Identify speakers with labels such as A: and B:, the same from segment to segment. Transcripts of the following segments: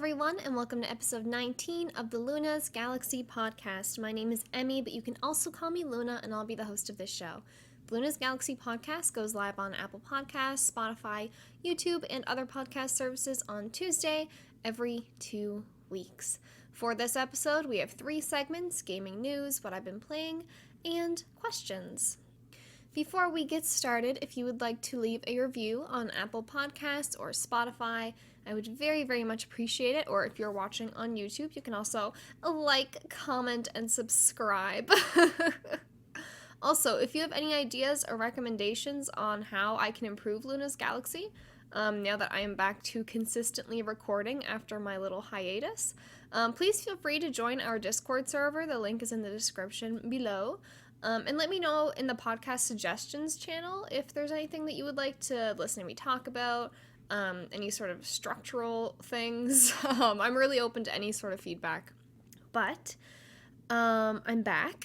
A: everyone, and welcome to episode 19 of the Luna's Galaxy podcast. My name is Emmy, but you can also call me Luna, and I'll be the host of this show. The Luna's Galaxy podcast goes live on Apple Podcasts, Spotify, YouTube, and other podcast services on Tuesday every 2 weeks. For this episode, we have 3 segments: gaming news, what I've been playing, and questions. Before we get started, if you would like to leave a review on Apple Podcasts or Spotify, I would very, very much appreciate it. Or if you're watching on YouTube, you can also like, comment, and subscribe. Also, if you have any ideas or recommendations on how I can improve Luna's Galaxy, now that I am back to consistently recording after my little hiatus, please feel free to join our Discord server. The link is in the description below. And let me know in the podcast suggestions channel if there's anything that you would like to listen to me talk about, any sort of structural things. I'm really open to any sort of feedback. But I'm back.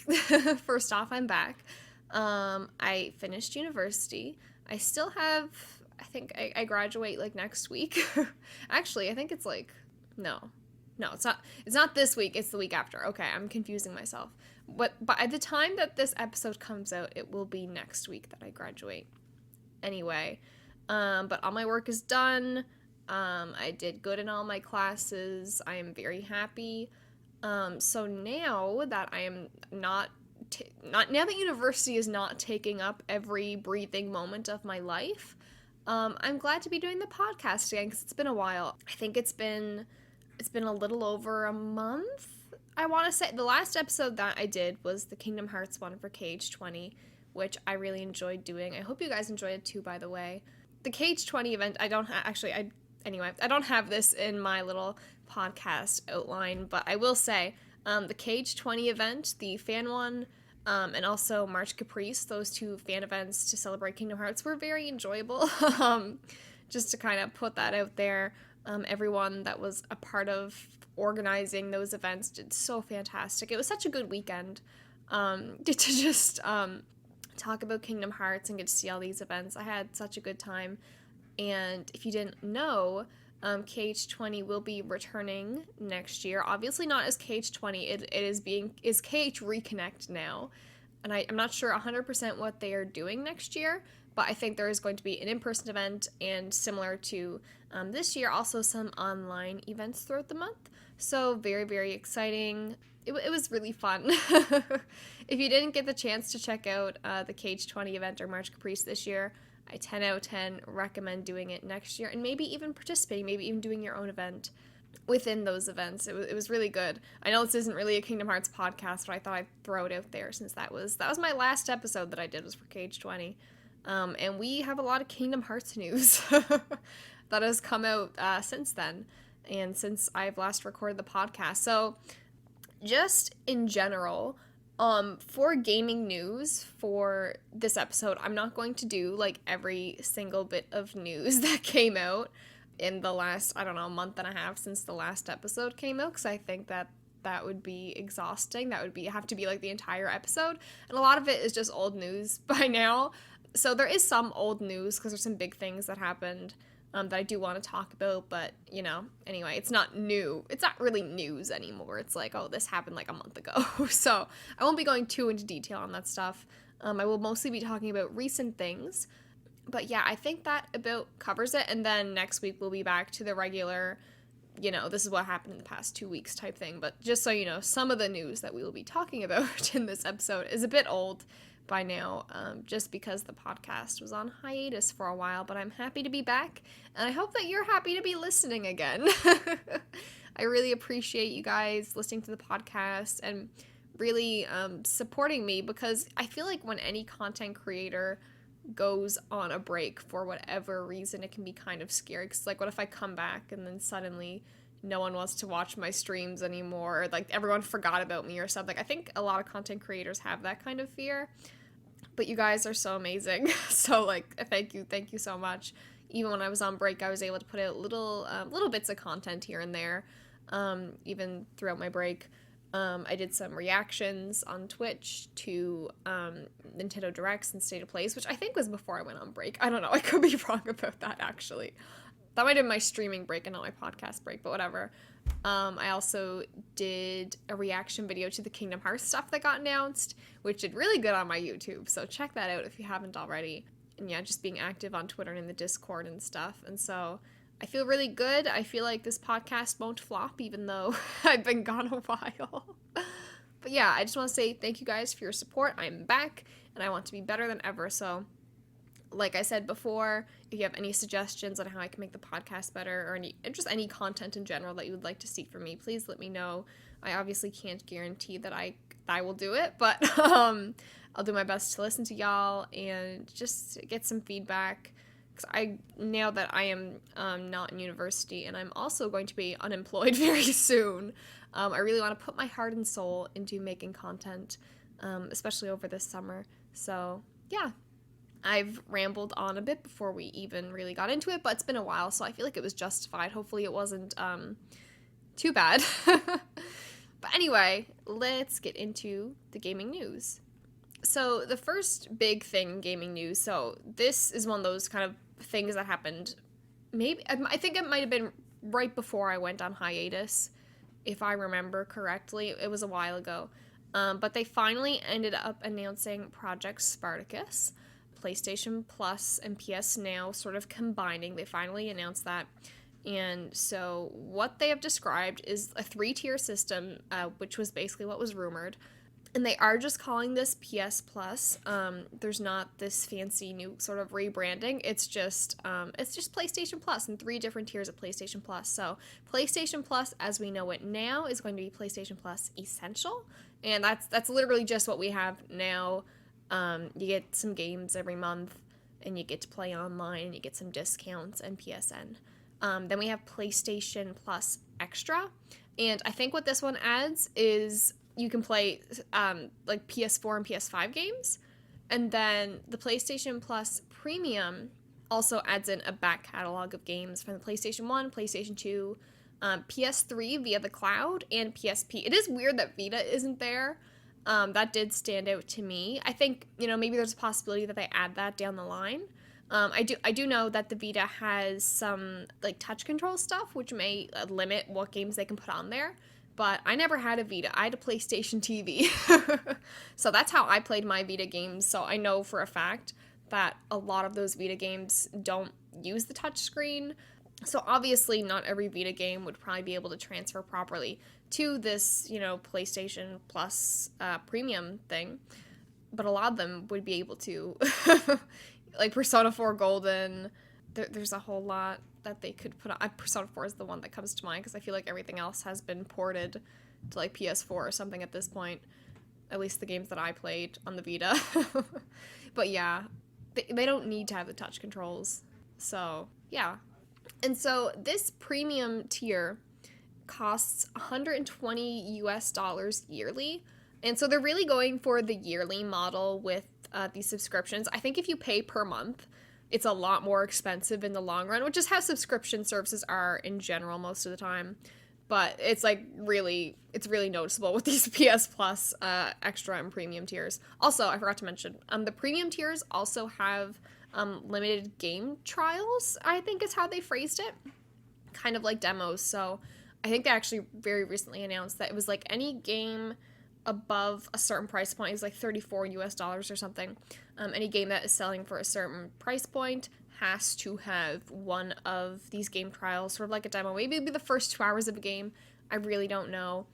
A: First off, I'm back. I finished university. I still have, I think I graduate like next week. Actually, I think it's like, no, it's not this week, it's the week after. Okay, I'm confusing myself. But by the time that this episode comes out, it will be next week that I graduate. Anyway, but all my work is done. I did good in all my classes. I am very happy. So now that I am now that university is not taking up every breathing moment of my life, I'm glad to be doing the podcast again, because it's been a while. I think it's been a little over a month. I want to say the last episode that I did was the Kingdom Hearts one for KH20, which I really enjoyed doing. I hope you guys enjoyed it too, by the way. The KH20 event, I don't have this in my little podcast outline, but I will say, the KH20 event, the fan one, and also March Caprice, those 2 fan events to celebrate Kingdom Hearts were very enjoyable. Just to kind of put that out there, everyone that was a part of organizing those events did so fantastic. It was such a good weekend, to just talk about Kingdom Hearts and get to see all these events. I had such a good time. And if you didn't know, KH20 will be returning next year. Obviously not as KH20, it is KH Reconnect now. And I'm not sure 100% what they are doing next year, but I think there is going to be an in-person event, and similar to this year, also some online events throughout the month. So very, very exciting. It was really fun. If you didn't get the chance to check out the KH20 event or March Caprice this year, I 10 out of 10 recommend doing it next year, and maybe even participating, maybe even doing your own event within those events. It was really good. I know this isn't really a Kingdom Hearts podcast, but I thought I'd throw it out there, since that was my last episode that I did was for KH20. And we have a lot of Kingdom Hearts news that has come out since then, and since I've last recorded the podcast. So just in general, for gaming news for this episode, I'm not going to do like every single bit of news that came out in the last, month and a half since the last episode came out, because I think that would be exhausting. That would have to be like the entire episode, and a lot of it is just old news by now. So there is some old news, because there's some big things that happened that I do want to talk about, but, anyway, it's not new. It's not really news anymore. It's like, oh, this happened like a month ago. So I won't be going too into detail on that stuff. I will mostly be talking about recent things. But yeah, I think that about covers it. And then next week we'll be back to the regular, this is what happened in the past 2 weeks type thing. But just so you know, some of the news that we will be talking about in this episode is a bit old by now, just because the podcast was on hiatus for a while, but I'm happy to be back, and I hope that you're happy to be listening again. I really appreciate you guys listening to the podcast and really supporting me, because I feel like when any content creator goes on a break for whatever reason, it can be kind of scary, because like, what if I come back and then suddenly no one wants to watch my streams anymore, or like everyone forgot about me or something. I think a lot of content creators have that kind of fear, but you guys are so amazing. So like, thank you so much. Even when I was on break, I was able to put out little bits of content here and there, even throughout my break. I did some reactions on Twitch to Nintendo Directs and State of Plays, which I think was before I went on break. I don't know, I could be wrong about that actually. That might have been my streaming break and not my podcast break, but whatever. I also did a reaction video to the Kingdom Hearts stuff that got announced, which did really good on my YouTube, so check that out if you haven't already. And yeah, just being active on Twitter and in the Discord and stuff. And so I feel really good. I feel like this podcast won't flop, even though I've been gone a while. But yeah, I just want to say thank you guys for your support. I'm back, and I want to be better than ever, so like I said before, if you have any suggestions on how I can make the podcast better or just any content in general that you would like to see from me, please let me know. I obviously can't guarantee that I will do it, but I'll do my best to listen to y'all and just get some feedback, because now that I am not in university and I'm also going to be unemployed very soon, I really want to put my heart and soul into making content, especially over this summer. So yeah. I've rambled on a bit before we even really got into it, but it's been a while, so I feel like it was justified. Hopefully it wasn't too bad. But anyway, let's get into the gaming news. So the first big thing in gaming news, so this is one of those kind of things that happened, I think it might have been right before I went on hiatus, if I remember correctly. It was a while ago. But they finally ended up announcing Project Spartacus. PlayStation Plus and PS Now sort of combining. They finally announced that. And so what they have described is a 3-tier system, which was basically what was rumored. And they are just calling this PS Plus. There's not this fancy new sort of rebranding. It's just PlayStation Plus and 3 different tiers of PlayStation Plus. So PlayStation Plus, as we know it now, is going to be PlayStation Plus Essential. And that's literally just what we have now. You get some games every month, and you get to play online, and you get some discounts and PSN. Then we have PlayStation Plus Extra, and I think what this one adds is you can play like PS4 and PS5 games, and then the PlayStation Plus Premium also adds in a back catalog of games from the PlayStation 1, PlayStation 2, PS3 via the cloud, and PSP. It is weird that Vita isn't there. That did stand out to me. I think, maybe there's a possibility that they add that down the line. I do know that the Vita has some, like, touch control stuff, which may limit what games they can put on there. But I never had a Vita. I had a PlayStation TV. So that's how I played my Vita games. So I know for a fact that a lot of those Vita games don't use the touchscreen. So obviously not every Vita game would probably be able to transfer properly to this, PlayStation Plus premium thing. But a lot of them would be able to. Like Persona 4 Golden, there's a whole lot that they could put on. Persona 4 is the one that comes to mind, because I feel like everything else has been ported to, like, PS4 or something at this point. At least the games that I played on the Vita. But yeah, they don't need to have the touch controls. So, yeah. And so this premium tier costs $120 yearly. And so they're really going for the yearly model with these subscriptions. I think if you pay per month, it's a lot more expensive in the long run, which is how subscription services are in general most of the time. But it's really noticeable with these PS Plus extra and premium tiers. Also, I forgot to mention, the premium tiers also have limited game trials, I think is how they phrased it. Kind of like demos. So I think they actually very recently announced that it was like any game above a certain price point is like $34 or something. Any game that is selling for a certain price point has to have one of these game trials, sort of like a demo. Maybe it'll be the first 2 hours of a game. I really don't know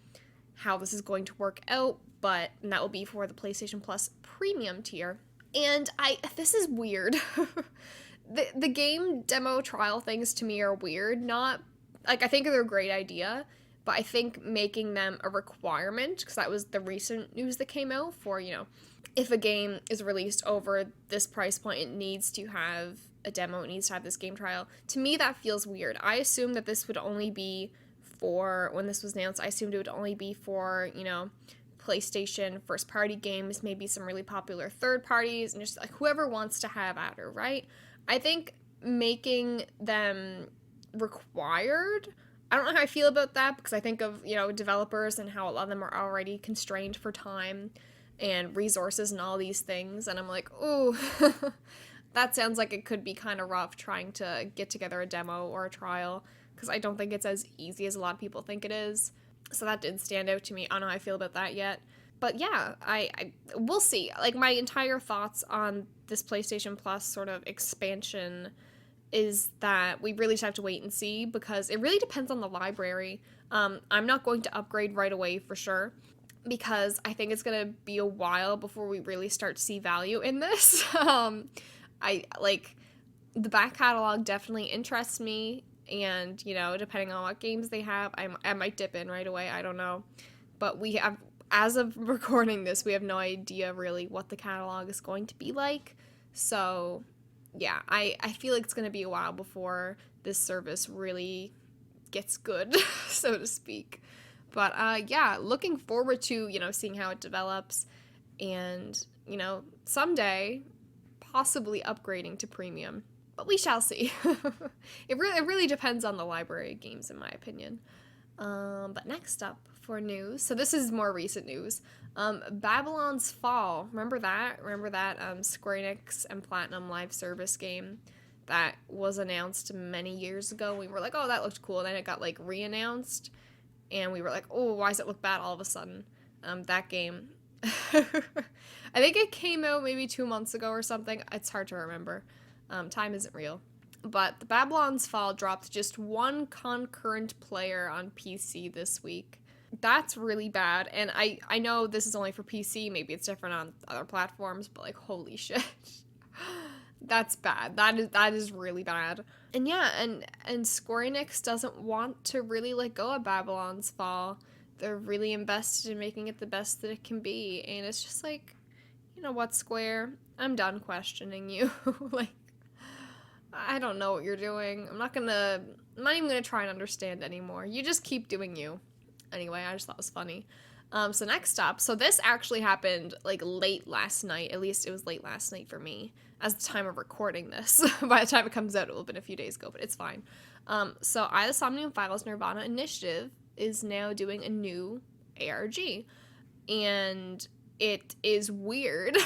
A: how this is going to work out, but that will be for the PlayStation Plus premium tier. And this is weird. The game demo trial things to me are weird. Not, like, I think they're a great idea, but I think making them a requirement, because that was the recent news that came out for, if a game is released over this price point, it needs to have a demo, it needs to have this game trial. To me, that feels weird. I assumed that this would only be for, when this was announced, I assumed it would only be for, PlayStation first-party games, maybe some really popular third parties, and just, like, whoever wants to have at her, right? I think making them required, I don't know how I feel about that, because I think of, developers and how a lot of them are already constrained for time and resources and all these things, and I'm like, ooh, that sounds like it could be kind of rough trying to get together a demo or a trial, because I don't think it's as easy as a lot of people think it is. So that did stand out to me. I don't know how I feel about that yet. But yeah, I we'll see. Like, my entire thoughts on this PlayStation Plus sort of expansion is that we really just have to wait and see, because it really depends on the library. I'm not going to upgrade right away for sure, because I think it's going to be a while before we really start to see value in this. I like, the back catalog definitely interests me, and, you know, depending on what games they have, I might dip in right away. I don't know. But we have, as of recording this, we have no idea really what the catalog is going to be like. So yeah, I feel like it's going to be a while before this service really gets good, so to speak. But yeah, looking forward to, you know, seeing how it develops, and, you know, someday possibly upgrading to premium. But we shall see. It really depends on the library of games, in my opinion. But next up for news, so this is more recent news. Babylon's Fall. Remember that? Square Enix and Platinum live service game that was announced many years ago? We were like, oh, that looked cool. And then it got, like, re-announced, and we were like, oh, why does it look bad all of a sudden? That game. I think it came out maybe 2 months ago or something. It's hard to remember. Time isn't real. But the Babylon's Fall dropped just one concurrent player on PC this week. That's really bad. And I know this is only for PC. Maybe it's different on other platforms, but, like, holy shit. That's bad. That is really bad. And yeah, and Square Enix doesn't want to really let go of Babylon's Fall. They're really invested in making it the best that it can be. And it's just like, you know what, Square? I'm done questioning you. Like, I don't know what you're doing. I'm not even gonna try and understand anymore. You just keep doing you. Anyway, I just thought it was funny. So next up, so this actually happened, like, late last night. At least it was late last night for me, as the time of recording this. By the time it comes out, it will have been a few days ago, but it's fine. So AI The Somnium Files nirvanA Initiative is now doing a new ARG. And it is weird.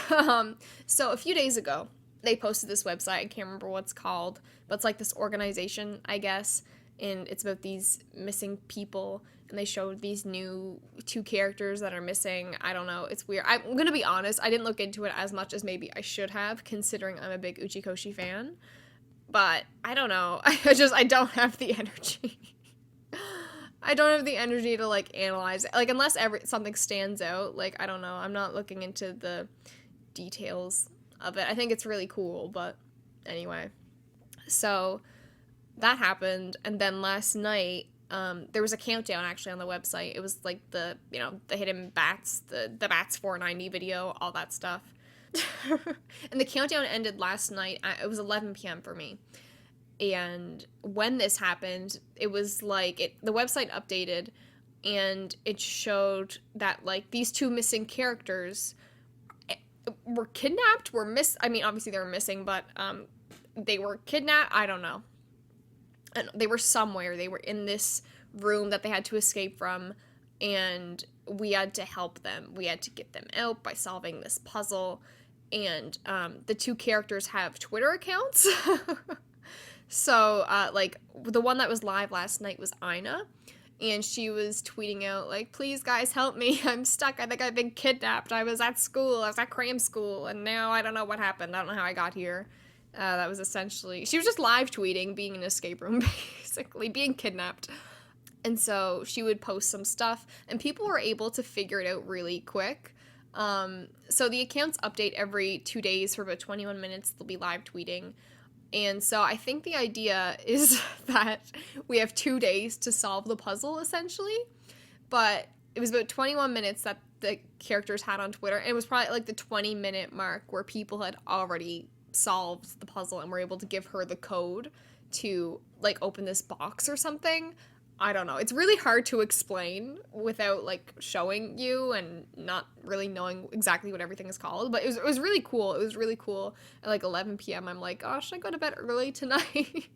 A: So a few days ago, they posted this website. I can't remember what it's called, but it's like this organization, I guess, and it's about these missing people, and they showed these new 2 characters that are missing. I don't know, it's weird. I'm gonna be honest, I didn't look into it as much as maybe I should have, considering I'm a big Uchikoshi fan, but I don't know. I don't have the energy. I don't have the energy to, like, analyze it. Like, unless something stands out, like, I don't know, I'm not looking into the details of it. I think it's really cool, but anyway. So that happened, and then last night, there was a countdown actually on the website. It was like the hidden bats, the bats 490 video, all that stuff. And the countdown ended last night. It was 11 p.m. for me. And when this happened, it was like the website updated, and it showed that, like, these 2 missing characters were kidnapped, I mean, obviously they were missing, but they were kidnapped. I don't know. And they were somewhere. They were in this room that they had to escape from, and we had to help them. We had to get them out by solving this puzzle. And the 2 characters have Twitter accounts. So, like, the one that was live last night was Ina, and she was tweeting out, like, please, guys, help me. I'm stuck. I think I've been kidnapped. I was at school. I was at cram school, and now I don't know what happened. I don't know how I got here. That was essentially... She was just live tweeting, being in an escape room, basically, being kidnapped. And so she would post some stuff, and people were able to figure it out really quick. So the accounts update every 2 days for about 21 minutes. They'll be live tweeting. And so I think the idea is that we have 2 days to solve the puzzle, essentially. But it was about 21 minutes that the characters had on Twitter. And it was probably like the 20-minute mark where people had already solved the puzzle and were able to give her the code to, like, open this box or something. I don't know. It's really hard to explain without, like, showing you and not really knowing exactly what everything is called. But it was really cool. It was really cool. At, like, 11 p.m., I'm like, oh, should I go to bed early tonight?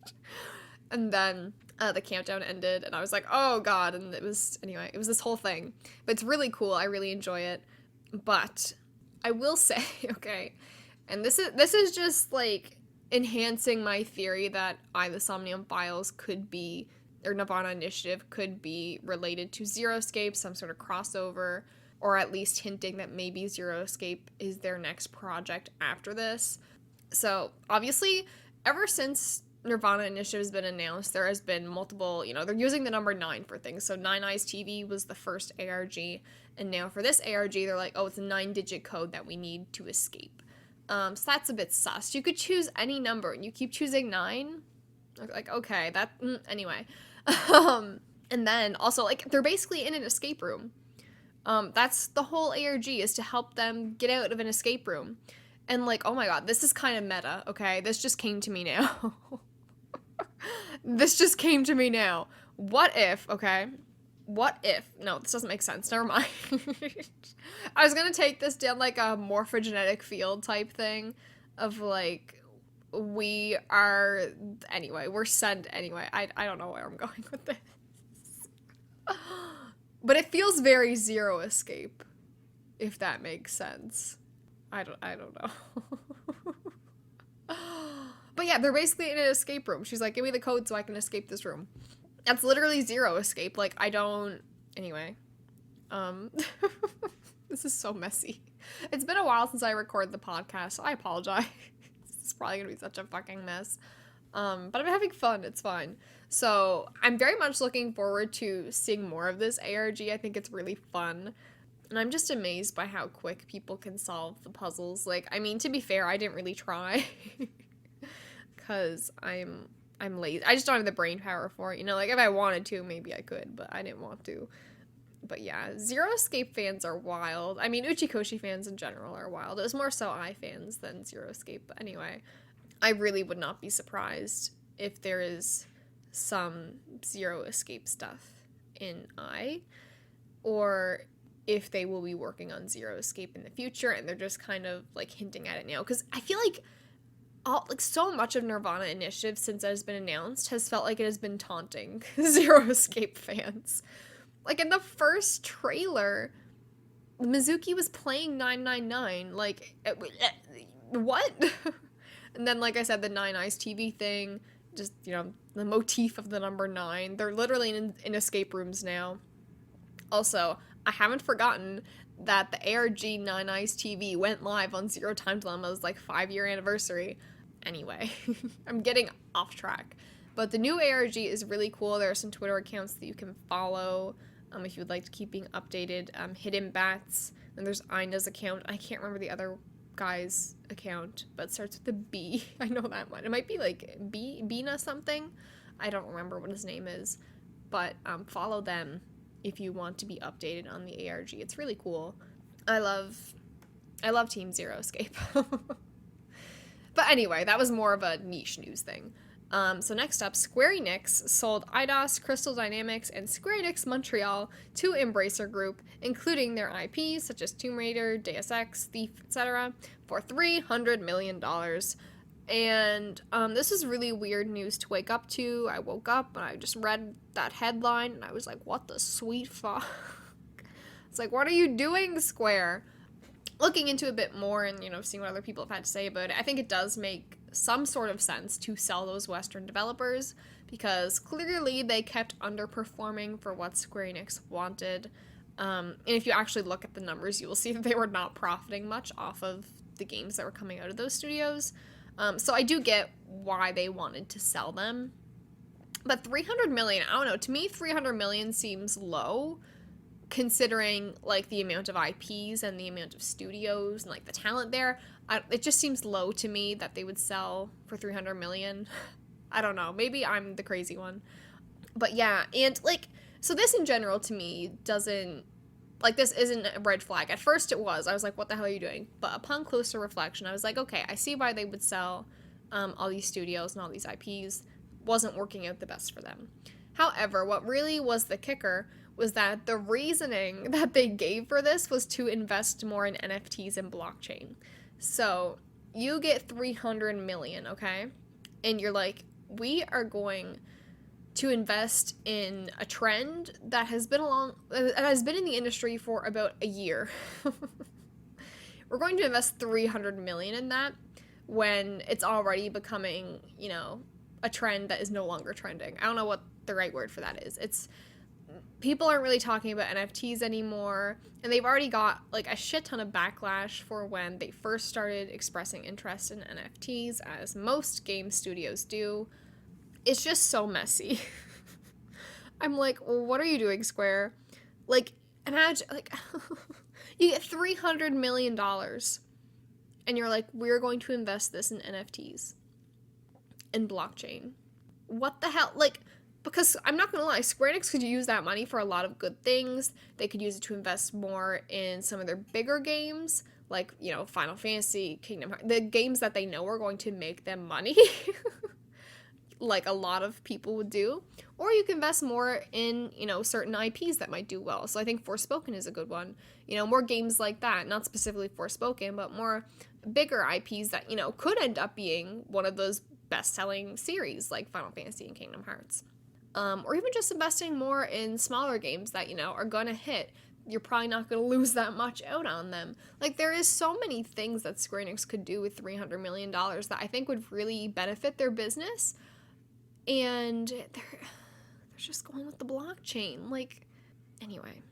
A: And then the countdown ended, and I was like, oh, God. And it was this whole thing. But it's really cool. I really enjoy it. But I will say, okay, and this is just, like, enhancing my theory that The Somnium Files could be, or nirvanA Initiative could be related to Zero Escape, some sort of crossover, or at least hinting that maybe Zero Escape is their next project after this. So, obviously, ever since nirvanA Initiative has been announced, there has been multiple, they're using the number 9 for things. So, Nine Eyes TV was the first ARG, and now for this ARG, they're like, oh, it's a 9-digit code that we need to escape. So that's a bit sus. You could choose any number, and you keep choosing 9? Like, okay, anyway. And then, also, like, they're basically in an escape room. That's the whole ARG, is to help them get out of an escape room. And, like, oh my god, this is kind of meta, okay? This just came to me now. This just came to me now. What if, no, this doesn't make sense, never mind. I was gonna take this down, like, a morphogenetic field type thing of, like, we're sent anyway. I don't know where I'm going with this. But it feels very Zero Escape, if that makes sense. I don't know. But yeah, they're basically in an escape room. She's like, give me the code so I can escape this room. That's literally Zero Escape. Like, anyway. This is so messy. It's been a while since I recorded the podcast, so I apologize. It's probably gonna be such a fucking mess. But I'm having fun, it's fine. So, I'm very much looking forward to seeing more of this ARG. I think it's really fun. And I'm just amazed by how quick people can solve the puzzles. Like, I mean, to be fair, I didn't really try. Because I'm lazy. I just don't have the brain power for it. Like, if I wanted to, maybe I could, but I didn't want to. But yeah, Zero Escape fans are wild. I mean, Uchikoshi fans in general are wild. It was more so fans than Zero Escape. But anyway, I really would not be surprised if there is some Zero Escape stuff in or if they will be working on Zero Escape in the future, and they're just kind of, like, hinting at it now. Because I feel like so much of nirvanA Initiative since it has been announced has felt like it has been taunting Zero Escape fans. Like, in the first trailer, Mizuki was playing 999. Like, what? And then, like I said, the Nine Eyes TV thing, just, the motif of the number 9. They're literally in escape rooms now. Also, I haven't forgotten that the ARG Nine Eyes TV went live on Zero Time Dilemma's, like, 5-year anniversary. Anyway, I'm getting off track. But the new ARG is really cool. There are some Twitter accounts that you can follow if you would like to keep being updated. Hidden Bats, and there's Ina's account. I can't remember the other guy's account, but it starts with a B. I know that one. It might be, like, Bina something. I don't remember what his name is. But follow them if you want to be updated on the ARG. It's really cool. I love Team Zero Escape. But anyway, that was more of a niche news thing. So next up, Square Enix sold Eidos, Crystal Dynamics, and Square Enix Montreal to Embracer Group, including their IPs such as Tomb Raider, Deus Ex, Thief, etc., for $300 million. And this is really weird news to wake up to. I woke up and I just read that headline and I was like, what the sweet fuck? It's like, what are you doing, Square? Looking into a bit more and, seeing what other people have had to say about it, I think it does make some sort of sense to sell those Western developers, because clearly they kept underperforming for what Square Enix wanted. And if you actually look at the numbers, you will see that they were not profiting much off of the games that were coming out of those studios. So I do get why they wanted to sell them. But 300 million, I don't know, to me 300 million seems low, considering, like, the amount of IPs and the amount of studios and, like, the talent there. It just seems low to me that they would sell for 300 million. I don't know, maybe I'm the crazy one. But yeah, and, like, so this in general to me doesn't, like, this isn't a red flag. At first it was. I was like, what the hell are you doing? But upon closer reflection, I was like, okay, I see why they would sell all these studios and all these IPs. Wasn't working out the best for them. However, what really was the kicker was that the reasoning that they gave for this was to invest more in NFTs and blockchain. So, you get 300 million, okay? And you're like, we are going to invest in a trend that has been in the industry for about a year. We're going to invest 300 million in that, when it's already becoming, a trend that is no longer trending. I don't know what the right word for that is. People aren't really talking about NFTs anymore, and they've already got like a shit ton of backlash for when they first started expressing interest in NFTs, as most game studios do. It's just so messy. I'm like, well, what are you doing, Square? Like, imagine, like, you get $300 million, and you're like, we're going to invest this in NFTs and blockchain. What the hell? Like, because I'm not gonna lie, Square Enix could use that money for a lot of good things. They could use it to invest more in some of their bigger games, like, Final Fantasy, Kingdom Hearts, the games that they know are going to make them money, like a lot of people would do. Or you can invest more in, certain IPs that might do well. So I think Forspoken is a good one. More games like that, not specifically Forspoken, but more bigger IPs that, could end up being one of those best-selling series like Final Fantasy and Kingdom Hearts. Or even just investing more in smaller games that, are gonna hit. You're probably not gonna lose that much out on them. Like, there is so many things that Square Enix could do with $300 million that I think would really benefit their business. And they're just going with the blockchain. Like, anyway.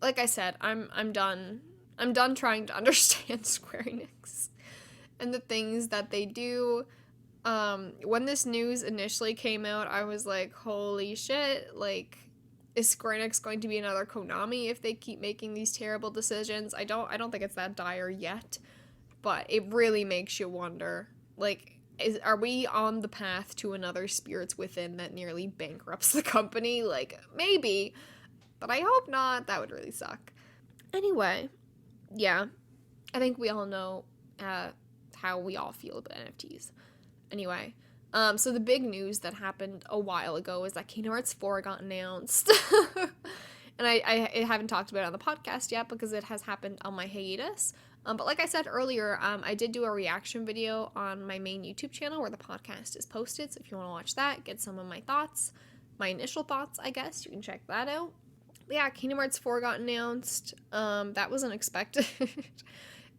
A: Like I said, I'm done. I'm done trying to understand Square Enix and the things that they do. When this news initially came out, I was like, holy shit, like, is Square Enix going to be another Konami if they keep making these terrible decisions? I don't think it's that dire yet, but it really makes you wonder, like, are we on the path to another Spirits Within that nearly bankrupts the company? Like, maybe, but I hope not. That would really suck. Anyway, yeah, I think we all know how we all feel about NFTs. Anyway, so the big news that happened a while ago is that Kingdom Hearts 4 got announced. And I haven't talked about it on the podcast yet because it has happened on my hiatus. But like I said earlier, I did do a reaction video on my main YouTube channel where the podcast is posted. So if you want to watch that, get some of my thoughts, my initial thoughts, I guess, you can check that out. But yeah, Kingdom Hearts 4 got announced. That was unexpected.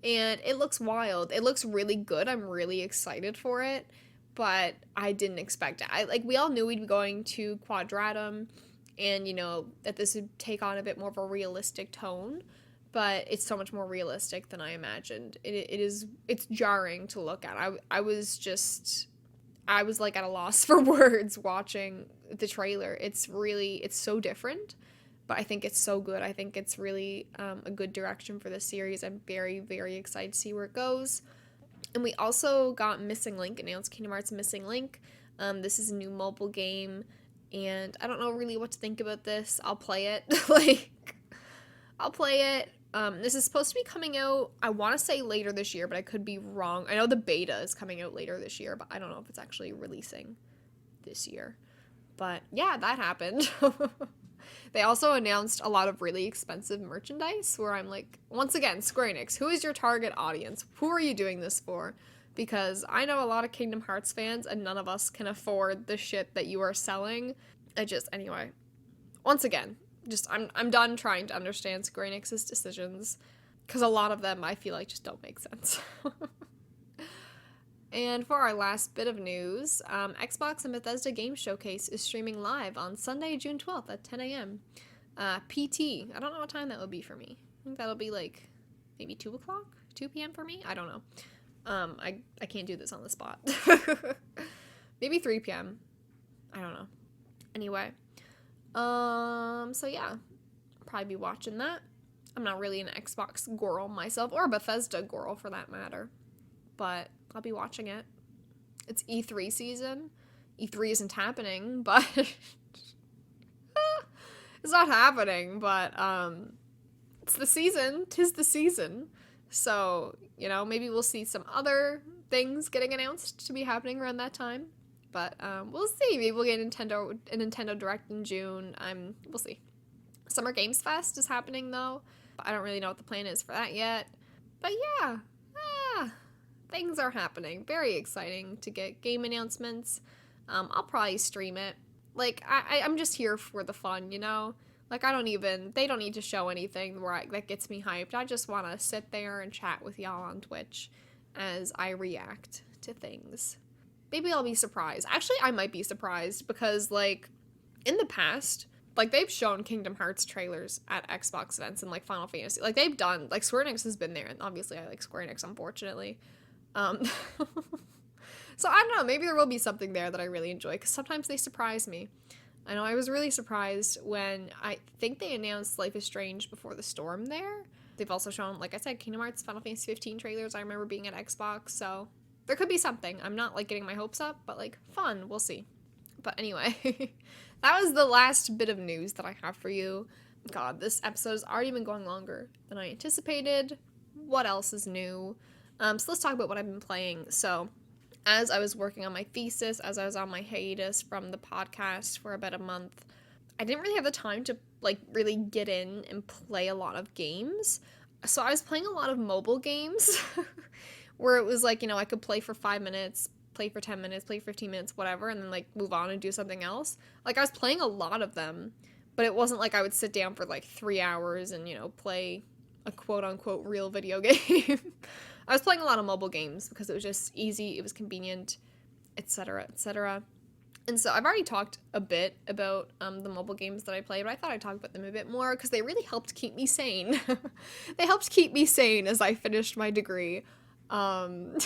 A: And it looks wild. It looks really good. I'm really excited for it. But I didn't expect it. We all knew we'd be going to Quadratum and, that this would take on a bit more of a realistic tone. But it's so much more realistic than I imagined. It's jarring to look at. I was like at a loss for words watching the trailer. It's so different. But I think it's so good. I think it's really a good direction for the series. I'm very, very excited to see where it goes. And we also got Missing Link announced, Kingdom Hearts Missing Link. This is a new mobile game, and I don't know really what to think about this. I'll play it. I'll play it. This is supposed to be coming out, I want to say later this year, but I could be wrong. I know the beta is coming out later this year, but I don't know if it's actually releasing this year. But yeah, that happened. They also announced a lot of really expensive merchandise where I'm like, once again, Square Enix, who is your target audience? Who are you doing this for? Because I know a lot of Kingdom Hearts fans and none of us can afford the shit that you are selling. Anyway, once again, I'm done trying to understand Square Enix's decisions because a lot of them I feel like just don't make sense. And for our last bit of news, Xbox and Bethesda Game Showcase is streaming live on Sunday, June 12th at 10 a.m. PT. I don't know what time that will be for me. I think that'll be like maybe 2 p.m. for me? I don't know. I can't do this on the spot. Maybe 3 p.m. I don't know. Anyway. So yeah. Probably be watching that. I'm not really an Xbox girl myself, or a Bethesda girl for that matter. But I'll be watching it. It's E3 season. E3 isn't happening, but it's not happening, but it's the season. 'Tis the season. So, maybe we'll see some other things getting announced to be happening around that time. But we'll see. Maybe we'll get a Nintendo Direct in June. We'll see. Summer Games Fest is happening though. I don't really know what the plan is for that yet. But yeah. Things are happening. Very exciting to get game announcements. I'll probably stream it. I'm just here for the fun, they don't need to show anything that gets me hyped. I just want to sit there and chat with y'all on Twitch as I react to things. Maybe I'll be surprised. Actually, I might be surprised because, like, in the past, like, they've shown Kingdom Hearts trailers at Xbox events and, like, Final Fantasy. Like, they've done, like, Square Enix has been there, and obviously I like Square Enix, unfortunately. So I don't know, maybe there will be something there that I really enjoy, because sometimes they surprise me. I know I was really surprised when I think they announced Life is Strange Before the Storm there. They've also shown, like I said, Kingdom Hearts, Final Fantasy 15 trailers. I remember being at Xbox, so there could be something. I'm not, like, getting my hopes up, but, like, fun. We'll see. But anyway, that was the last bit of news that I have for you. God, this episode has already been going longer than I anticipated. What else is new? So let's talk about what I've been playing. So, as I was working on my thesis, as I was on my hiatus from the podcast for about a month, I didn't really have the time to, like, really get in and play a lot of games. So I was playing a lot of mobile games where it was like, you know, I could play for 5 minutes, play for 10 minutes, play 15 minutes, whatever, and then, like, move on and do something else. Like, I was playing a lot of them, but it wasn't like I would sit down for, like, 3 hours and, you know, play a quote-unquote real video game. I was playing a lot of mobile games because it was just easy, it was convenient, etc., etc. And so I've already talked a bit about the mobile games that I play, but I thought I'd talk about them a bit more because they really helped keep me sane. They helped keep me sane as I finished my degree. So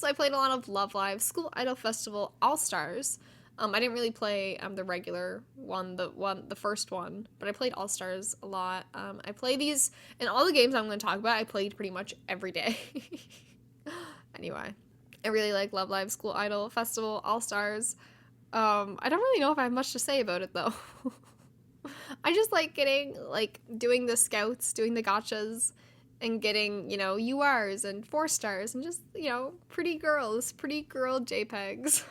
A: I played a lot of Love Live, School Idol Festival, All Stars. I didn't really play the regular one, the first one, but I played All Stars a lot. I play these, and all the games I'm going to talk about, I played pretty much every day. Anyway, I really like Love Live, School Idol Festival, All Stars. I don't really know if I have much to say about it, though. I just like doing the scouts, doing the gachas, and getting, you know, URs and 4 stars, and just, you know, pretty girl JPEGs.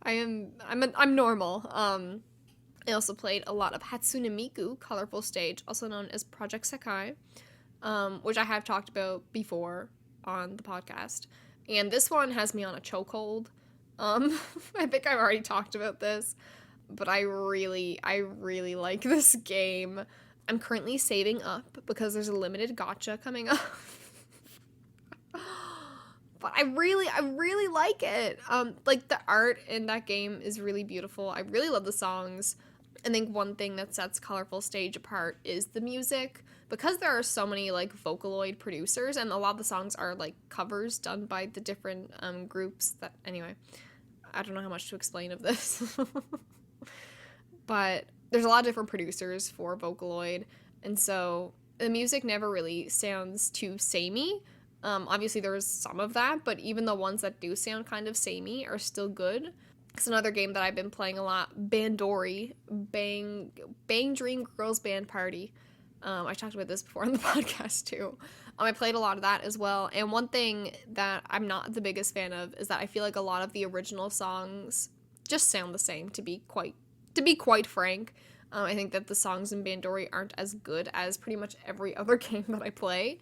A: I'm normal. I also played a lot of Hatsune Miku, Colorful Stage, also known as Project Sekai, which I have talked about before on the podcast. And this one has me on a chokehold. I think I've already talked about this, but I really like this game. I'm currently saving up because there's a limited gacha coming up. But I really like it. Like, the art in that game is really beautiful. I really love the songs. I think one thing that sets Colorful Stage apart is the music. Because there are so many, like, Vocaloid producers, and a lot of the songs are, like, covers done by the different groups that, anyway, I don't know how much to explain of this. But there's a lot of different producers for Vocaloid, and so the music never really sounds too samey. Obviously there's some of that, but even the ones that do sound kind of samey are still good. It's another game that I've been playing a lot, Bandori, Bang Dream Girls Band Party. I talked about this before on the podcast too. I played a lot of that as well, and one thing that I'm not the biggest fan of is that I feel like a lot of the original songs just sound the same, to be quite frank. I think that the songs in Bandori aren't as good as pretty much every other game that I play.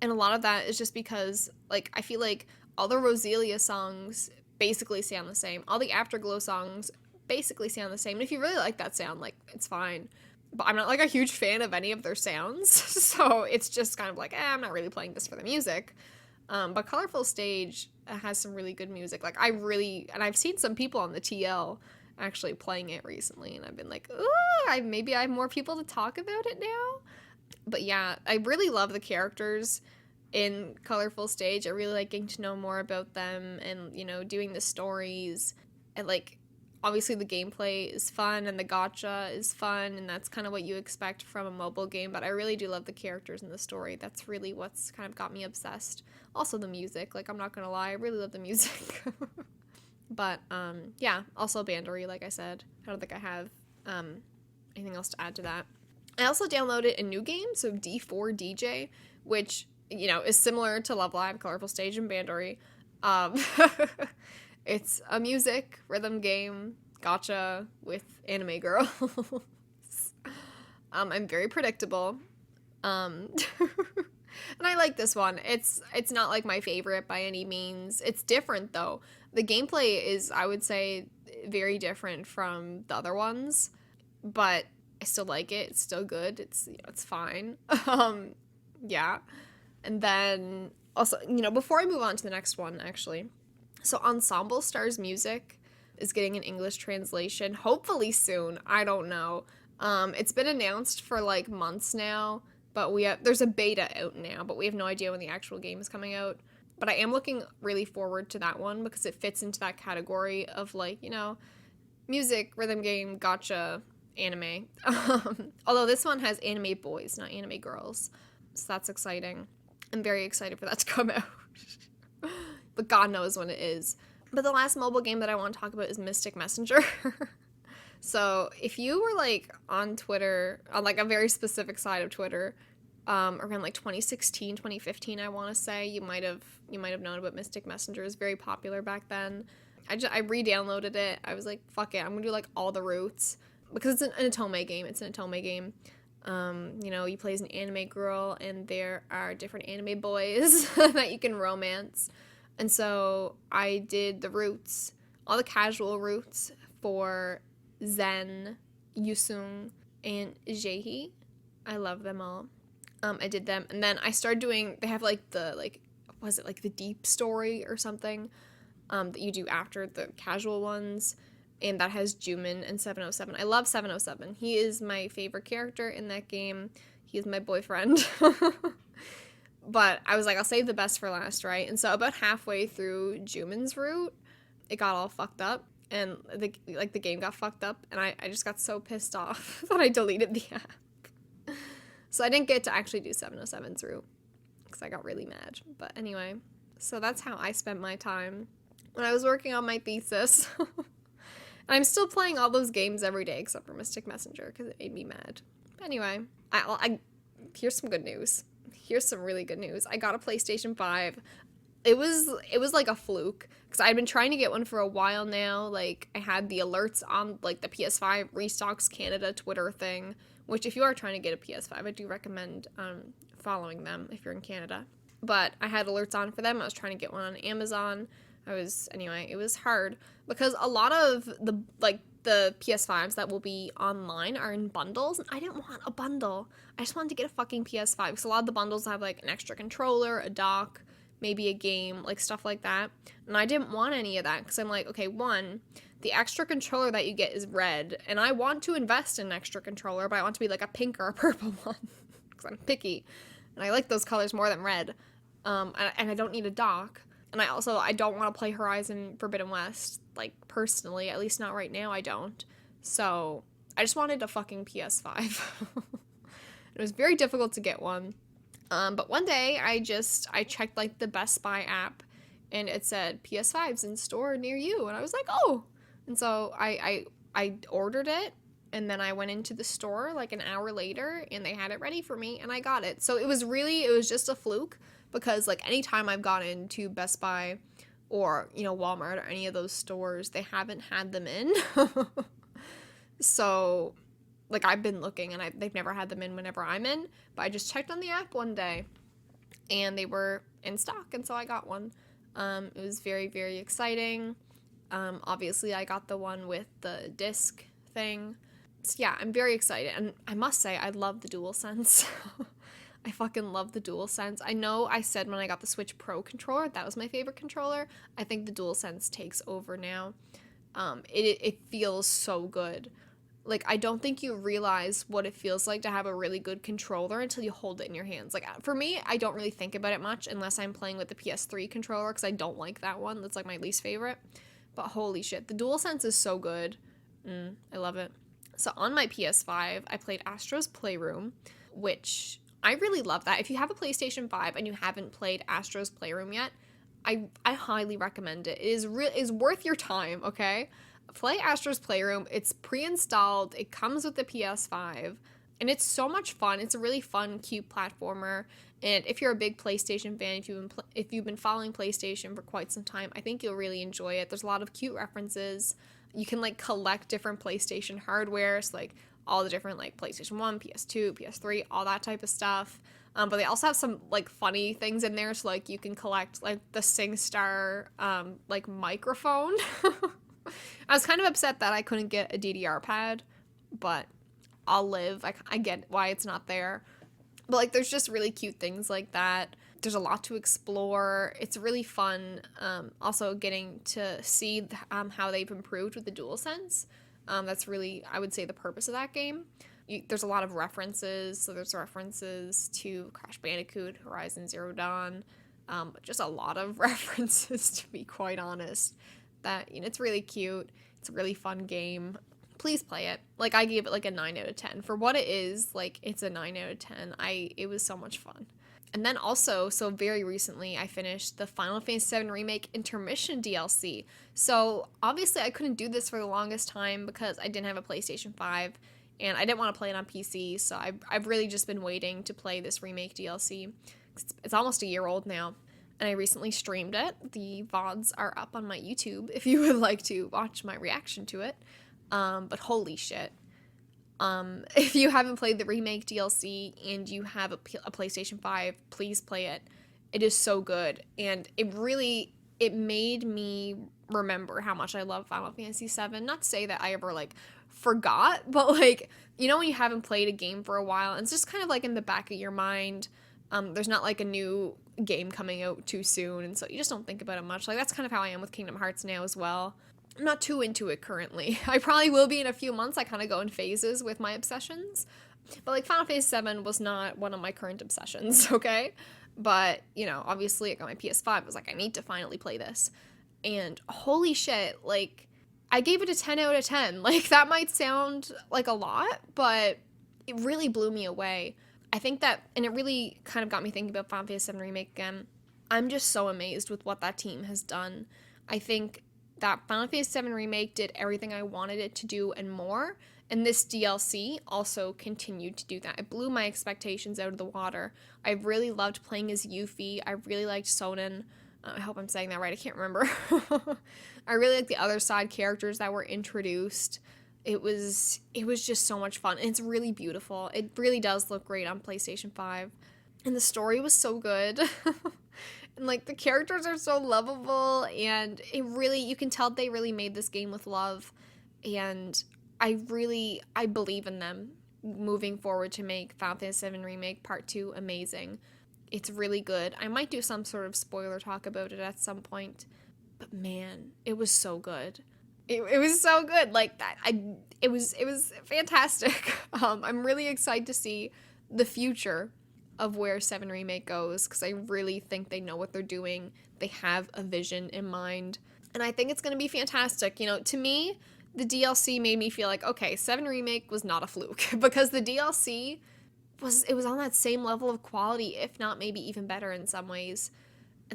A: And a lot of that is just because, like, I feel like all the Roselia songs basically sound the same. All the Afterglow songs basically sound the same. And if you really like that sound, like, it's fine. But I'm not, like, a huge fan of any of their sounds. So it's just kind of like, I'm not really playing this for the music. But Colorful Stage has some really good music. Like, and I've seen some people on the TL actually playing it recently. And I've been like, ooh, maybe I have more people to talk about it now. But yeah, I really love the characters in Colorful Stage. I really like getting to know more about them and, you know, doing the stories. And, like, obviously the gameplay is fun and the gacha is fun, and that's kind of what you expect from a mobile game, but I really do love the characters and the story. That's really what's kind of got me obsessed. Also the music, like, I'm not gonna lie, I really love the music. But, yeah, also Bandori, like I said. I don't think I have anything else to add to that. I also downloaded a new game, so D4DJ, which, you know, is similar to Love Live, Colorful Stage, and Bandori. It's a music rhythm game gacha with anime girls. I'm very predictable. And I like this one. It's not, like, my favorite by any means. It's different, though. The gameplay is, I would say, very different from the other ones, but I still like it. It's still good. It's, you know, it's fine. Yeah. And then Also, before I move on to the next one, actually, so Ensemble Stars Music is getting an English translation, hopefully soon. I don't know. It's been announced for like months now, but there's a beta out now, but we have no idea when the actual game is coming out. But I am looking really forward to that one because it fits into that category of like, music, rhythm game, gotcha, anime. Although this one has anime boys, not anime girls. So that's exciting. I'm very excited for that to come out. But God knows when it is. But the last mobile game that I want to talk about is Mystic Messenger. So if you were like on Twitter, on like a very specific side of Twitter, around like 2016, 2015, I want to say, you might have known about Mystic Messenger. It was very popular back then. I re-downloaded it. I was like, fuck it, I'm gonna do like all the routes because it's an Otome game. It's an Otome game. You play as an anime girl and there are different anime boys that you can romance. And so I did the routes, all the casual routes for Zen, Yusung, and Jehi. I love them all. I did them, and then I started doing, they have like was it like the deep story or something, that you do after the casual ones, and that has Jumin and 707. I love 707. He is my favorite character in that game. He is my boyfriend. But I was like, I'll save the best for last, right? And so about halfway through Jumin's route, it got all fucked up, and the game got fucked up, and I just got so pissed off that I deleted the app. So I didn't get to actually do 707's route because I got really mad. But anyway, so that's how I spent my time when I was working on my thesis. And I'm still playing all those games every day except for Mystic Messenger because it made me mad. But anyway, here's some good news. Here's some really good news. I got a PlayStation 5. It was like a fluke because I'd been trying to get one for a while now. Like, I had the alerts on like the PS5 Restocks Canada Twitter thing, which if you are trying to get a PS5, I do recommend following them if you're in Canada. But I had alerts on for them. I was trying to get one on Amazon. It was hard because a lot of the PS5s that will be online are in bundles, and I didn't want a bundle. I just wanted to get a fucking PS5 because a lot of the bundles have like an extra controller, a dock, maybe a game, like stuff like that. And I didn't want any of that because I'm like, okay, one, the extra controller that you get is red, and I want to invest in an extra controller, but I want to be like a pink or a purple one because I'm picky, and I like those colors more than red. And I don't need a dock, and I don't want to play Horizon Forbidden West, like, personally, at least not right now, I don't. So I just wanted a fucking PS5. It was very difficult to get one. But one day I checked like the Best Buy app, and it said PS5's in store near you, and I was like, oh. And so I ordered it, and then I went into the store like an hour later, and they had it ready for me, and I got it. So it was just a fluke, because like anytime I've gone into Best Buy or, Walmart or any of those stores, they haven't had them in. So like I've been looking, and they've never had them in whenever I'm in, but I just checked on the app one day and they were in stock, and so I got one. It was very, very exciting. Obviously I got the one with the disc thing. So yeah, I'm very excited, and I must say I love the DualSense. I fucking love the DualSense. I know I said when I got the Switch Pro controller that was my favorite controller. I think the DualSense takes over now. It feels so good. Like, I don't think you realize what it feels like to have a really good controller until you hold it in your hands. Like, for me, I don't really think about it much unless I'm playing with the PS3 controller, because I don't like that one. That's, like, my least favorite. But holy shit, the DualSense is so good. I love it. So on my PS5, I played Astro's Playroom, which I really love that. If you have a PlayStation 5 and you haven't played Astro's Playroom yet, I highly recommend it. It is worth your time, okay? Play Astro's Playroom. It's pre-installed. It comes with the PS5, and it's so much fun. It's a really fun, cute platformer. And if you're a big PlayStation fan, if you've been following PlayStation for quite some time, I think you'll really enjoy it. There's a lot of cute references. You can like collect different PlayStation hardware, so like all the different like PlayStation 1, PS2, PS3, all that type of stuff. But they also have some like funny things in there, so like you can collect like the SingStar like microphone. I was kind of upset that I couldn't get a DDR pad, but I'll live. I get why it's not there. But like there's just really cute things like that. There's a lot to explore. It's really fun. Also getting to see how they've improved with the DualSense. That's really, I would say, the purpose of that game. There's a lot of references. So there's references to Crash Bandicoot, Horizon Zero Dawn, but just a lot of references, to be quite honest. That, it's really cute. It's a really fun game. Please play it. Like, I gave it like a 9 out of 10. For what it is, like, it's a 9 out of 10. It was so much fun. And then also, so very recently, I finished the Final Fantasy VII Remake Intermission DLC. So obviously I couldn't do this for the longest time because I didn't have a PlayStation 5 and I didn't want to play it on PC. So I've really just been waiting to play this Remake DLC. It's almost a year old now. And I recently streamed it. The VODs are up on my YouTube if you would like to watch my reaction to it. But holy shit. If you haven't played the Remake DLC and you have a PlayStation 5, please play it. It is so good. And it made me remember how much I love Final Fantasy VII. Not to say that I ever, like, forgot, but, like, when you haven't played a game for a while, and it's just kind of, like, in the back of your mind. There's not, like, a new game coming out too soon, and so you just don't think about it much. Like, that's kind of how I am with Kingdom Hearts now as well. I'm not too into it currently. I probably will be in a few months. I kind of go in phases with my obsessions. But, like, Final Fantasy VII was not one of my current obsessions, okay? But, obviously I got my PS5. I was like, I need to finally play this. And holy shit, like, I gave it a 10 out of 10. Like, that might sound like a lot, but it really blew me away. I think that, and it really kind of got me thinking about Final Fantasy VII Remake again. I'm just so amazed with what that team has done. I think that Final Fantasy VII Remake did everything I wanted it to do and more, and this DLC also continued to do that. It blew my expectations out of the water. I really loved playing as Yuffie. I really liked Sonnen. I hope I'm saying that right. I can't remember. I really liked the other side characters that were introduced. It was just so much fun, and it's really beautiful. It really does look great on PlayStation 5, and the story was so good. And, like, the characters are so lovable, and you can tell they really made this game with love, and I believe in them moving forward to make Final Fantasy VII Remake Part 2 amazing. It's really good. I might do some sort of spoiler talk about it at some point, but man, it was so good. It was so good. Like, that, it was fantastic. I'm really excited to see the future of where 7 Remake goes, because I really think they know what they're doing. They have a vision in mind, and I think it's going to be fantastic. To me, the DLC made me feel like, okay, 7 Remake was not a fluke, because the DLC was on that same level of quality, if not maybe even better in some ways.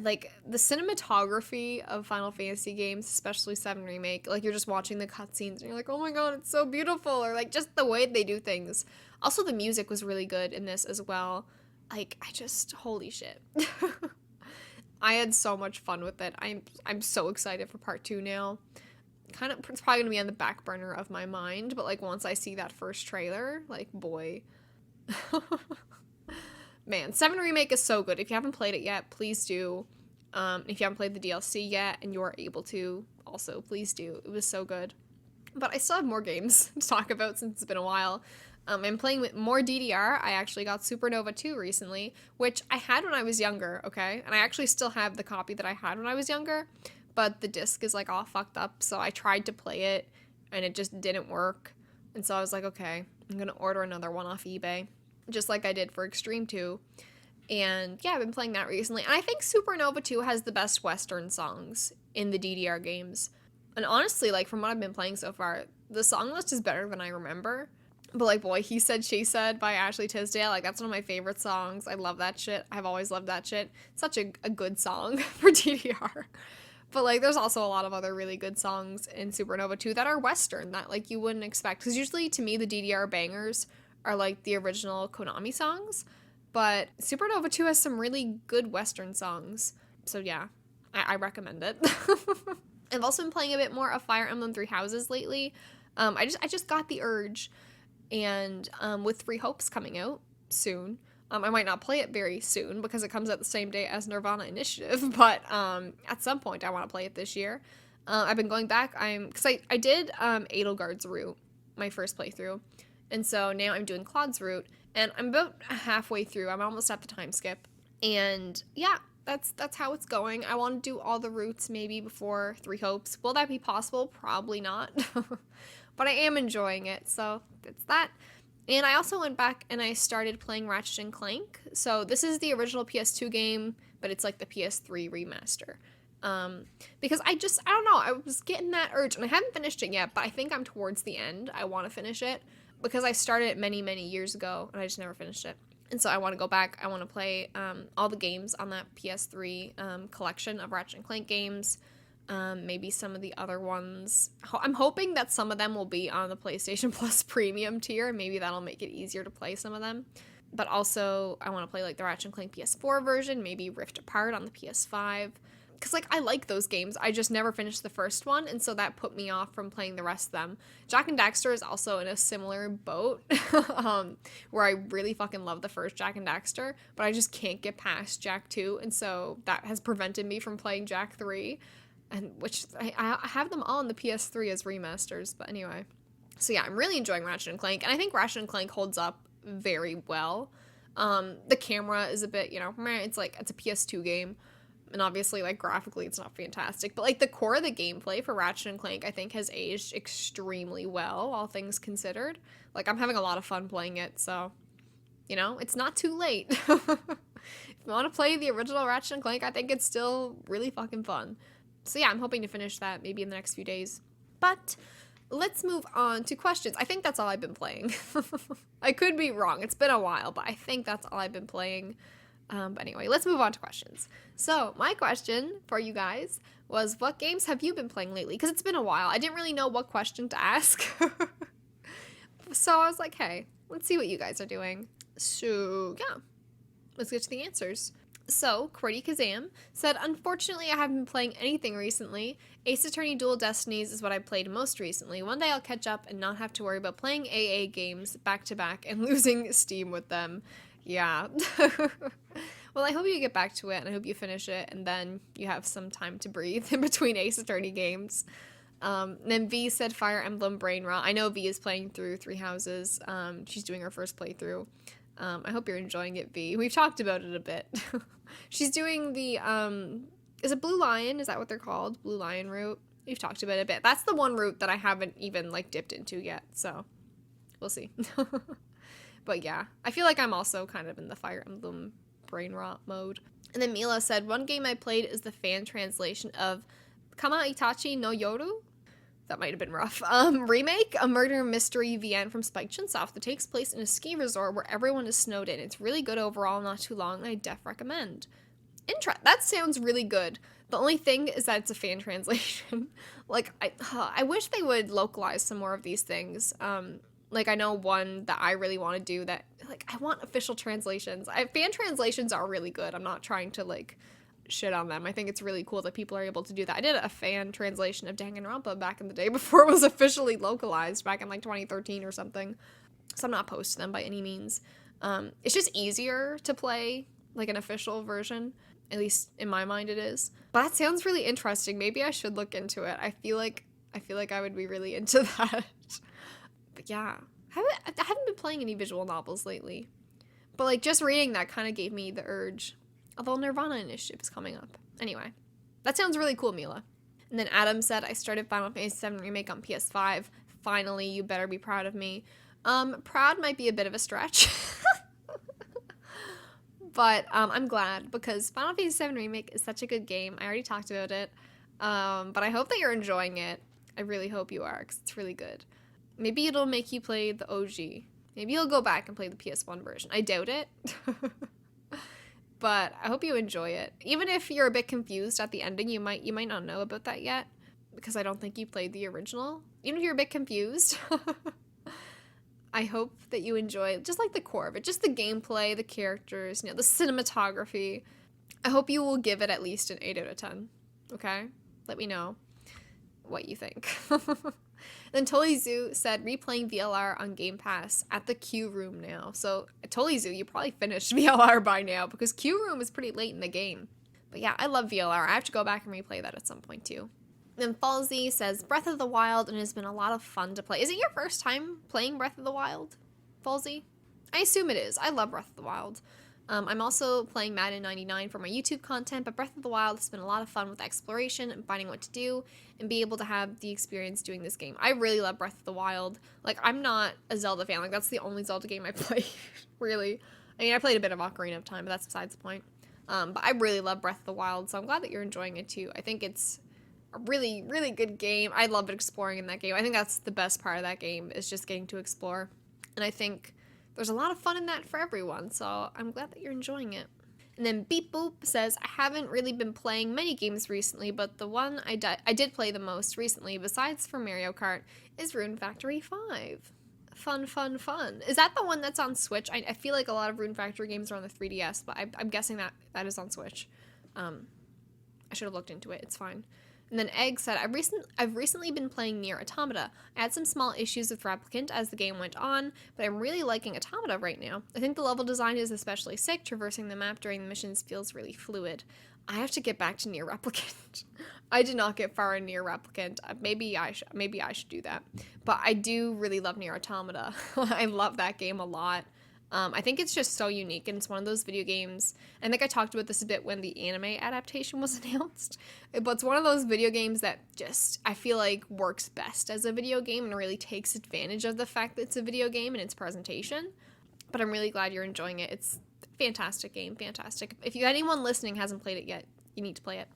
A: Like, the cinematography of Final Fantasy games, especially 7 Remake, like, you're just watching the cutscenes and you're like, oh my god, it's so beautiful, or, like, just the way they do things. Also, the music was really good in this as well. Like, holy shit. I had so much fun with it. I'm so excited for Part 2 now. It's probably gonna be on the back burner of my mind, but, like, once I see that first trailer, like, boy. Man, 7 Remake is so good. If you haven't played it yet, please do. If you haven't played the DLC yet and you are able to, also, please do. It was so good. But I still have more games to talk about since it's been a while. I'm playing with more DDR. I actually got Supernova 2 recently, which I had when I was younger, okay? And I actually still have the copy that I had when I was younger, but the disc is, like, all fucked up, so I tried to play it, and it just didn't work. And so I was like, okay, I'm gonna order another one off eBay, just like I did for Extreme 2. And yeah, I've been playing that recently. And I think Supernova 2 has the best Western songs in the DDR games. And honestly, like, from what I've been playing so far, the song list is better than I remember. But, like, boy, He Said, She Said by Ashley Tisdale, like, that's one of my favorite songs. I love that shit. I've always loved that shit. It's such a good song for DDR. But, like, there's also a lot of other really good songs in Supernova 2 that are Western that, like, you wouldn't expect. Because usually, to me, the DDR bangers are, like, the original Konami songs. But Supernova 2 has some really good Western songs. So, yeah, I recommend it. I've also been playing a bit more of Fire Emblem Three Houses lately. I just got the urge. And with Three Hopes coming out soon, I might not play it very soon because it comes out the same day as nirvanA Initiative, but at some point I want to play it this year. I've been going back, because I did Edelgard's route, my first playthrough, and so now I'm doing Claude's route, and I'm about halfway through. I'm almost at the time skip, And yeah, that's how it's going. I want to do all the routes maybe before Three Hopes. Will that be possible? Probably not. But I am enjoying it, so that's that. And I also went back and I started playing Ratchet and Clank. So this is the original PS2 game, but it's like the PS3 remaster. Because I don't know, I was getting that urge, and I haven't finished it yet, but I think I'm towards the end. I want to finish it because I started it many, many years ago, and I just never finished it. And so I want to go back. I want to play all the games on that PS3 collection of Ratchet and Clank games. Maybe some of the other ones. I'm hoping that some of them will be on the PlayStation Plus Premium tier, and maybe that'll make it easier to play some of them. But also, I want to play like the Ratchet and Clank PS4 version, maybe Rift Apart on the PS5. Because, like, I like those games. I just never finished the first one, and so that put me off from playing the rest of them. Jak and Daxter is also in a similar boat, where I really fucking love the first Jak and Daxter, but I just can't get past Jak 2, and so that has prevented me from playing Jak 3, and which I have them all on the PS3 as remasters, but anyway. So yeah, I'm really enjoying Ratchet and Clank, and I think Ratchet and Clank holds up very well. The camera is a bit, meh, it's a PS2 game. And obviously, like, graphically, it's not fantastic. But, like, the core of the gameplay for Ratchet and Clank, I think, has aged extremely well, all things considered. Like, I'm having a lot of fun playing it, so, it's not too late. If you want to play the original Ratchet and Clank, I think it's still really fucking fun. So, yeah, I'm hoping to finish that maybe in the next few days. But let's move on to questions. I think that's all I've been playing. I could be wrong. It's been a while, but I think that's all I've been playing. But anyway, let's move on to questions. So my question for you guys was, what games have you been playing lately? Because it's been a while. I didn't really know what question to ask. So I was like, hey, let's see what you guys are doing. So yeah, let's get to the answers. So Qwerty Kazam said, unfortunately, I haven't been playing anything recently. Ace Attorney Dual Destinies is what I played most recently. One day I'll catch up and not have to worry about playing AA games back to back and losing steam with them. Yeah. Well, I hope you get back to it, and I hope you finish it, and then you have some time to breathe in between Ace Attorney games. Then V said Fire Emblem Brain Rot. I know V is playing through Three Houses. She's doing her first playthrough. I hope you're enjoying it, V. We've talked about it a bit. She's doing the, is it Blue Lion? Is that what they're called? Blue Lion route? We've talked about it a bit. That's the one route that I haven't even, like, dipped into yet, so we'll see. But yeah, I feel like I'm also kind of in the Fire Emblem brain rot mode. And then Mila said, one game I played is the fan translation of Kama Itachi no Yoru? That might have been rough. Remake, a murder mystery VN from Spike Chunsoft that takes place in a ski resort where everyone is snowed in. It's really good overall, not too long, and I def recommend. That sounds really good. The only thing is that it's a fan translation. Like, I wish they would localize some more of these things. Like, I know one that I really want to do that, like, I want official translations. Fan translations are really good. I'm not trying to, like, shit on them. I think it's really cool that people are able to do that. I did a fan translation of Danganronpa back in the day before it was officially localized back in, like, 2013 or something. So I'm not opposed to them by any means. It's just easier to play, like, an official version. At least in my mind it is. But that sounds really interesting. Maybe I should look into it. I feel like I would be really into that. But yeah, I haven't been playing any visual novels lately. But, like, just reading that kind of gave me the urge. Although nirvanA Initiative is coming up. Anyway, that sounds really cool, Mila. And then Adam said, I started Final Fantasy VII Remake on PS5. Finally, you better be proud of me. Proud might be a bit of a stretch. But I'm glad, because Final Fantasy VII Remake is such a good game. I already talked about it. But I hope that you're enjoying it. I really hope you are, because it's really good. Maybe it'll make you play the OG. Maybe you'll go back and play the PS1 version. I doubt it. But I hope you enjoy it. Even if you're a bit confused at the ending, you might not know about that yet, because I don't think you played the original. Even if you're a bit confused, I hope that you enjoy just, like, the core of it. Just the gameplay, the characters, the cinematography. I hope you will give it at least an 8 out of 10. Okay? Let me know what you think. Then Tolizu said, replaying VLR on Game Pass at the Q Room now. So, Tolizu, you probably finished VLR by now, because Q Room is pretty late in the game. But yeah, I love VLR. I have to go back and replay that at some point too. Then Falsey says, Breath of the Wild, and it has been a lot of fun to play. Is it your first time playing Breath of the Wild, Falsey? I assume it is. I love Breath of the Wild. I'm also playing Madden 99 for my YouTube content, but Breath of the Wild has been a lot of fun with exploration and finding what to do and be able to have the experience doing this game. I really love Breath of the Wild. Like, I'm not a Zelda fan. Like, that's the only Zelda game I play, really. I mean, I played a bit of Ocarina of Time, but that's besides the point. But I really love Breath of the Wild, so I'm glad that you're enjoying it too. I think it's a really, really good game. I love exploring in that game. I think that's the best part of that game, is just getting to explore. And I think there's a lot of fun in that for everyone, so I'm glad that you're enjoying it. And then Beep Boop says, I haven't really been playing many games recently, but the one I did play the most recently, besides for Mario Kart, is Rune Factory 5. Fun, fun, fun. Is that the one that's on Switch? I feel like a lot of Rune Factory games are on the 3DS, but I'm guessing that is on Switch. I should have looked into it. It's fine. And then Egg said, I've recently been playing Nier Automata. I had some small issues with Replicant as the game went on, but I'm really liking Automata right now. I think the level design is especially sick. Traversing the map during the missions feels really fluid. I have to get back to Nier Replicant. I did not get far in Nier Replicant. Maybe I should do that. But I do really love Nier Automata. I love that game a lot. I think it's just so unique, and it's one of those video games. I think I talked about this a bit when the anime adaptation was announced, but it's one of those video games that just, I feel like, works best as a video game and really takes advantage of the fact that it's a video game and its presentation. But I'm really glad you're enjoying it. It's a fantastic game, fantastic. If anyone listening hasn't played it yet, you need to play it.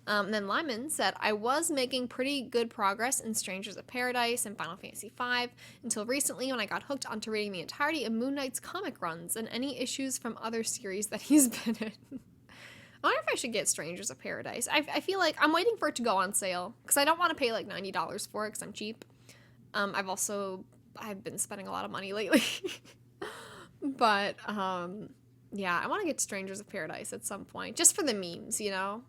A: And then Lyman said, I was making pretty good progress in Strangers of Paradise and Final Fantasy V until recently when I got hooked onto reading the entirety of Moon Knight's comic runs and any issues from other series that he's been in. I wonder if I should get Strangers of Paradise. I feel like I'm waiting for it to go on sale because I don't want to pay like $90 for it because I'm cheap. I've been spending a lot of money lately. But, yeah, I want to get Strangers of Paradise at some point just for the memes, you know?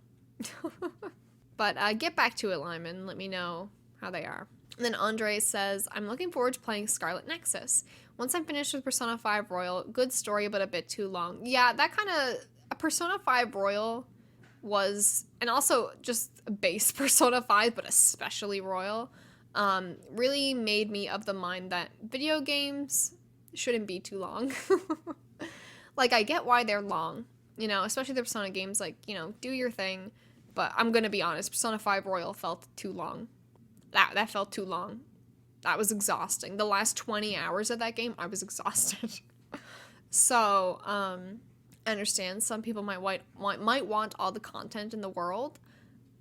A: But get back to it, Lyman. Let me know how they are. And then Andre says, I'm looking forward to playing Scarlet Nexus. Once I'm finished with Persona 5 Royal, good story, but a bit too long. Yeah, that kind of... Persona 5 Royal was... And also just base Persona 5, but especially Royal, really made me of the mind that video games shouldn't be too long. Like, I get why they're long, you know, especially the Persona games, like, you know, do your thing. But I'm gonna be honest, Persona 5 Royal felt too long. That felt too long. That was exhausting. The last 20 hours of that game, I was exhausted. So, I understand some people might want all the content in the world.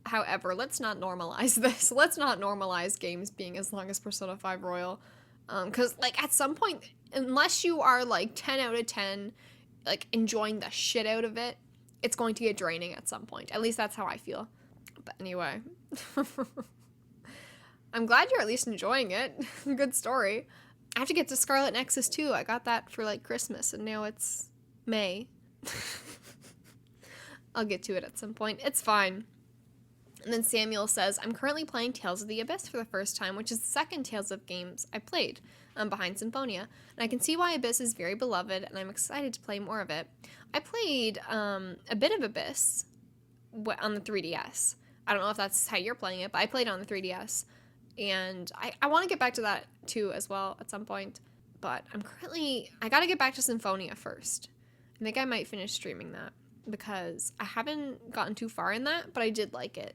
A: However, let's not normalize this. Let's not normalize games being as long as Persona 5 Royal. Because, like, at some point, unless you are, like, 10 out of 10, like, enjoying the shit out of it, it's going to get draining at some point. At least that's how I feel. But anyway. I'm glad you're at least enjoying it. Good story. I have to get to Scarlet Nexus too. I got that for like Christmas and now it's May. I'll get to it at some point. It's fine. And then Samuel says, I'm currently playing Tales of the Abyss for the first time, which is the second Tales of games I played, behind Symphonia. And I can see why Abyss is very beloved, and I'm excited to play more of it. I played a bit of Abyss on the 3DS. I don't know if that's how you're playing it, but I played it on the 3DS. And I want to get back to that too as well at some point. But I gotta get back to Symphonia first. I think I might finish streaming that because I haven't gotten too far in that, but I did like it.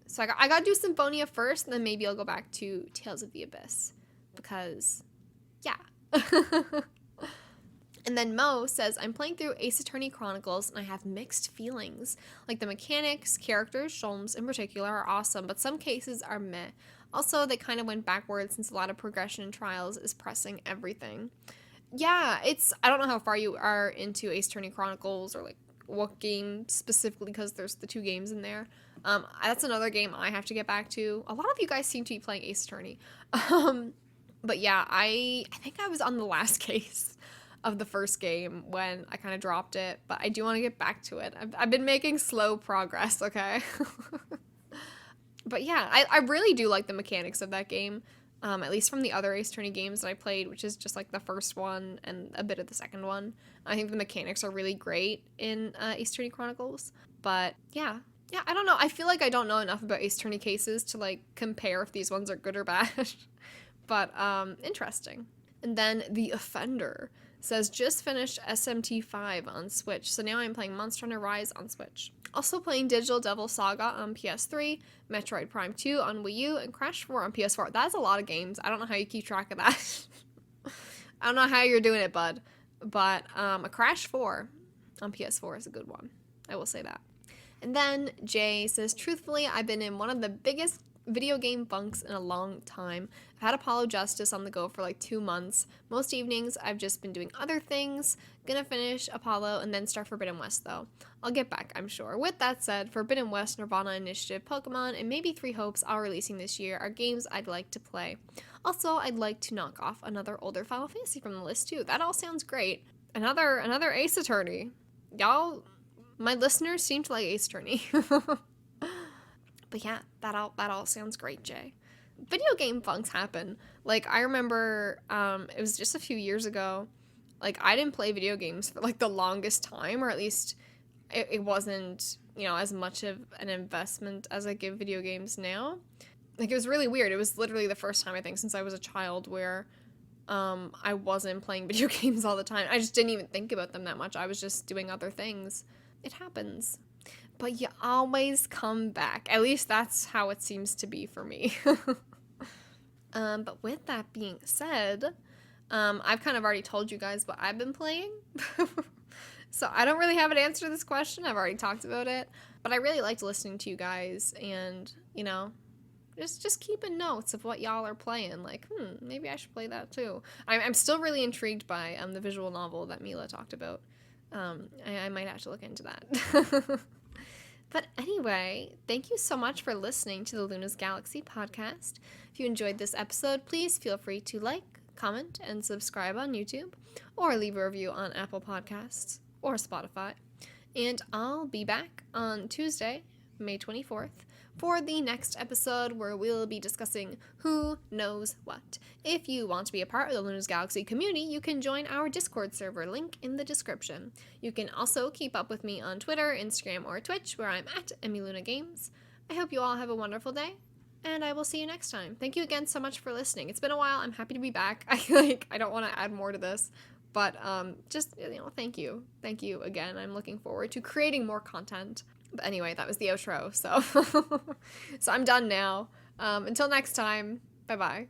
A: So I gotta do Symphonia first, and then maybe I'll go back to Tales of the Abyss. Because, yeah. And then Mo says, I'm playing through Ace Attorney Chronicles, and I have mixed feelings. Like, the mechanics, characters, Sholmes in particular, are awesome, but some cases are meh. Also, they kind of went backwards since a lot of progression in Trials is pressing everything. Yeah, I don't know how far you are into Ace Attorney Chronicles, or, like, what game specifically, because there's the 2 games in there. That's another game I have to get back to. A lot of you guys seem to be playing Ace Attorney. But yeah, I think I was on the last case of the first game when I kind of dropped it, but I do want to get back to it. I've been making slow progress, okay? But yeah, I really do like the mechanics of that game, at least from the other Ace Attorney games that I played, which is just like the first one and a bit of the second one. I think the mechanics are really great in Ace Attorney Chronicles, but yeah, I don't know. I feel like I don't know enough about Ace Attorney cases to like compare if these ones are good or bad. But interesting. And then The Offender says, just finished SMT5 on Switch, so now I'm playing Monster Hunter Rise on Switch. Also playing Digital Devil Saga on PS3, Metroid Prime 2 on Wii U, and Crash 4 on PS4. That's a lot of games. I don't know how you keep track of that. I don't know how you're doing it, bud. But a Crash 4 on PS4 is a good one. I will say that. And then Jay says, truthfully, I've been in one of the biggest video game funks in a long time. I've had Apollo Justice on the go for like 2 months. Most evenings I've just been doing other things. Gonna finish Apollo and then start Forbidden West though. I'll get back, I'm sure. With that said, Forbidden West, nirvanA, Initiative, Pokemon, and maybe 3 Hopes all releasing this year are games I'd like to play. Also, I'd like to knock off another older Final Fantasy from the list too. That all sounds great. Another Ace Attorney. Y'all, my listeners seem to like Ace Attorney. But yeah, that all sounds great, Jay. Video game funks happen. Like, I remember, it was just a few years ago, like, I didn't play video games for, like, the longest time, or at least it wasn't, as much of an investment as I give video games now. Like, it was really weird. It was literally the first time, I think, since I was a child where, I wasn't playing video games all the time. I just didn't even think about them that much. I was just doing other things. It happens. But you always come back. At least that's how it seems to be for me. But with that being said, I've kind of already told you guys what I've been playing. So I don't really have an answer to this question. I've already talked about it. But I really liked listening to you guys and, just keeping notes of what y'all are playing. Like, maybe I should play that too. I'm still really intrigued by the visual novel that Mila talked about. I might have to look into that. But anyway, thank you so much for listening to the Luna's Galaxy podcast. If you enjoyed this episode, please feel free to like, comment, and subscribe on YouTube, or leave a review on Apple Podcasts or Spotify. And I'll be back on Tuesday, May 24th, for the next episode where we'll be discussing who knows what. If you want to be a part of the Luna's Galaxy community, you can join our Discord server, link in the description. You can also keep up with me on Twitter, Instagram, or Twitch, where I'm at EmiLunaGames. I hope you all have a wonderful day, and I will see you next time. Thank you again so much for listening. It's been a while. I'm happy to be back. I don't want to add more to this, but thank you. Thank you again. I'm looking forward to creating more content. But anyway, that was the outro, so so I'm done now. Until next time, bye-bye.